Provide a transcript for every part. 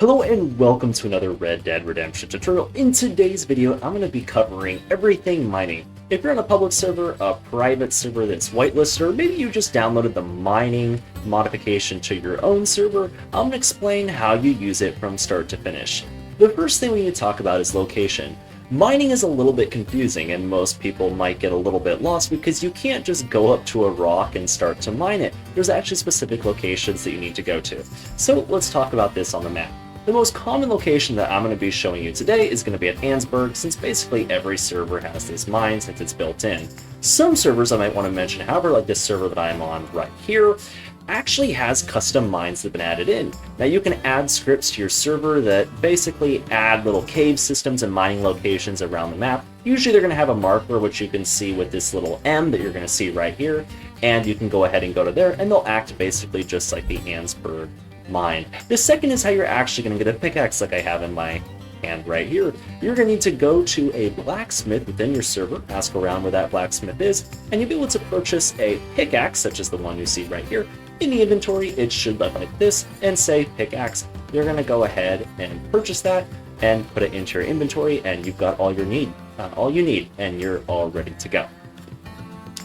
Hello and welcome to another Red Dead Redemption tutorial. In today's video, I'm going to be covering everything mining. If you're on a public server, a private server that's whitelisted, or maybe you just downloaded the mining modification to your own server, I'm going to explain how you use it from start to finish. The first thing we need to talk about is location. Mining is a little bit confusing and most people might get a little bit lost because you can't just go up to a rock and start to mine it. There's actually specific locations that you need to go to. So let's talk about this on the map. The most common location that I'm going to be showing you today is going to be at Ansburg, since basically every server has this mine since it's built in. Some servers I might want to mention, however, like this server that I'm on right here, actually has custom mines that have been added in. Now you can add scripts to your server that basically add little cave systems and mining locations around the map. Usually they're going to have a marker which you can see with this little M that you're going to see right here, and you can go ahead and go to there and they'll act basically just like the Ansburg mine. The second is how you're actually going to get a pickaxe like I have in my hand right here. You're going to need to go to a blacksmith within your server, ask around where that blacksmith is, and you'll be able to purchase a pickaxe such as the one you see right here. In the inventory, it should look like this and say pickaxe. You're going to go ahead and purchase that and put it into your inventory, and you've got all you need, and you're all ready to go.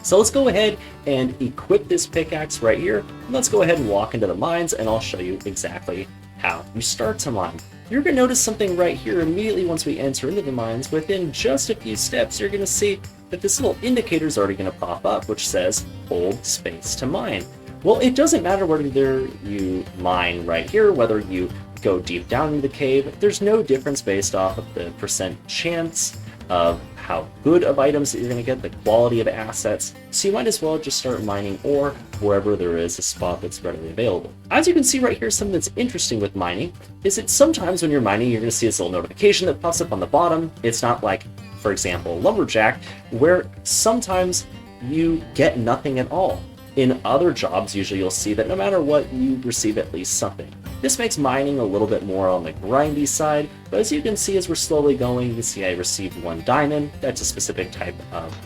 So let's go ahead and equip this pickaxe right here. Let's go ahead and walk into the mines and I'll show you exactly how you start to mine. You're going to notice something right here immediately once we enter into the mines. Within just a few steps, you're going to see that this little indicator is already going to pop up, which says hold space to mine. Well, it doesn't matter whether you mine right here, whether you go deep down into the cave. There's no difference based off of the percent chance of how good of items that you're going to get, the quality of assets, so you might as well just start mining ore wherever there is a spot that's readily available. As you can see right here, something that's interesting with mining is that sometimes when you're mining, you're going to see this little notification that pops up on the bottom. It's not like, for example, Lumberjack, where sometimes you get nothing at all. In other jobs, usually you'll see that no matter what, you receive at least something. This makes mining a little bit more on the grindy side, but as you can see as we're slowly going, you can see I received 1 diamond. That's a specific type of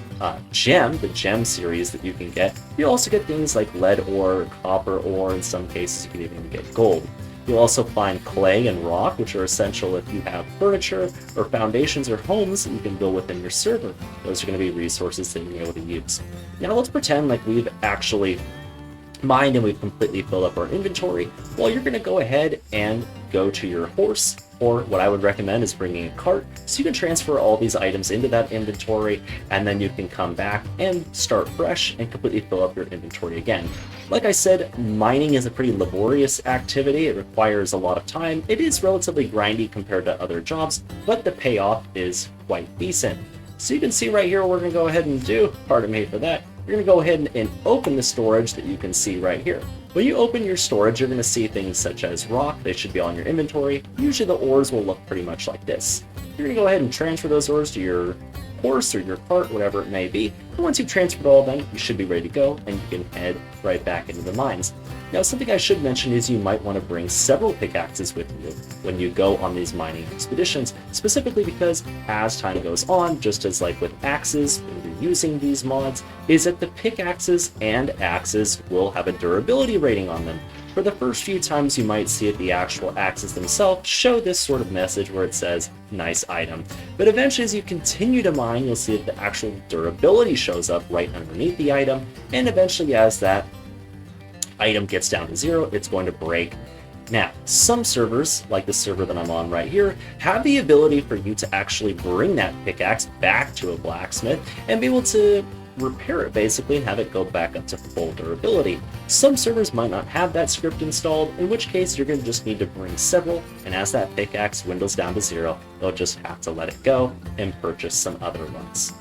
gem, the gem series that you can get. You also get things like lead ore, copper ore, in some cases you can even get gold. You'll also find clay and rock, which are essential if you have furniture or foundations or homes that you can build within your server. Those are going to be resources that you're able to use. Now let's pretend like we've actually mined and we've completely filled up our inventory. Well, you're going to go ahead and go to your horse, or what I would recommend is bringing a cart, so you can transfer all these items into that inventory, and then you can come back and start fresh and completely fill up your inventory again. Like I said, mining is a pretty laborious activity. It requires a lot of time. It is relatively grindy compared to other jobs, but the payoff is quite decent. So you can see right here what we're going to go ahead and do. Pardon me for that. We're going to go ahead and open the storage that you can see right here. When you open your storage, you're going to see things such as rock. They should be on your inventory. Usually the ores will look pretty much like this. You're going to go ahead and transfer those ores to your horse or your cart, whatever it may be. And once you've transferred all of them, you should be ready to go and you can head right back into the mines. Now, something I should mention is you might want to bring several pickaxes with you when you go on these mining expeditions, specifically because as time goes on, just as like with axes, when you're using these mods, is that the pickaxes and axes will have a durability rating on them. For the first few times you might see it, the actual axes themselves show this sort of message where it says, nice item. But eventually as you continue to mine, you'll see that the actual durability shows up right underneath the item, and eventually as that item gets down to 0, it's going to break. Now, some servers, like the server that I'm on right here, have the ability for you to actually bring that pickaxe back to a blacksmith and be able to repair it basically and have it go back up to full durability. Some servers might not have that script installed, in which case you're going to just need to bring several, and as that pickaxe dwindles down to 0, you'll just have to let it go and purchase some other ones.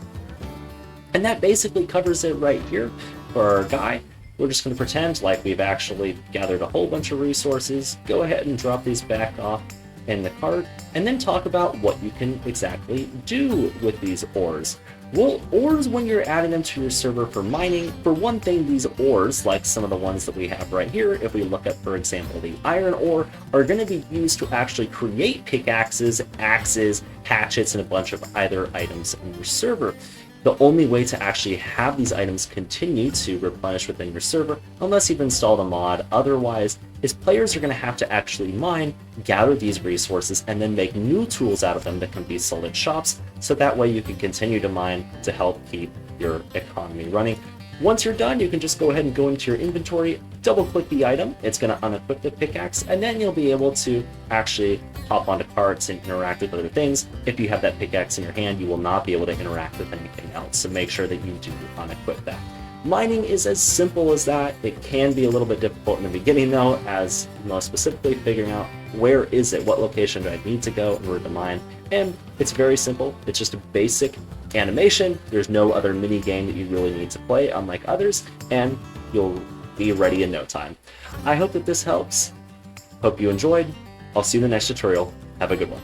And that basically covers it right here for our guy. We're just going to pretend like we've actually gathered a whole bunch of resources, go ahead and drop these back off in the cart, and then talk about what you can exactly do with these ores. Well, ores, when you're adding them to your server for mining, for one thing, these ores, like some of the ones that we have right here, if we look at, for example, the iron ore, are going to be used to actually create pickaxes, axes, hatchets, and a bunch of other items in your server. The only way to actually have these items continue to replenish within your server, unless you've installed a mod otherwise, is players are going to have to actually mine, gather these resources, and then make new tools out of them that can be sold at shops, so that way you can continue to mine to help keep your economy running. Once you're done, you can just go ahead and go into your inventory, double click the item, it's going to unequip the pickaxe, and then you'll be able to actually hop onto carts and interact with other things. If you have that pickaxe in your hand, you will not be able to interact with anything else, so make sure that you do unequip that. Mining is as simple as that. It can be a little bit difficult in the beginning though, as most specifically figuring out where is it, what location do I need to go in order to mine, and it's very simple. It's just a basic animation. There's no other mini game that you really need to play, unlike others, and you'll be ready in no time. I hope that this helps. Hope you enjoyed. I'll see you in the next tutorial. Have a good one.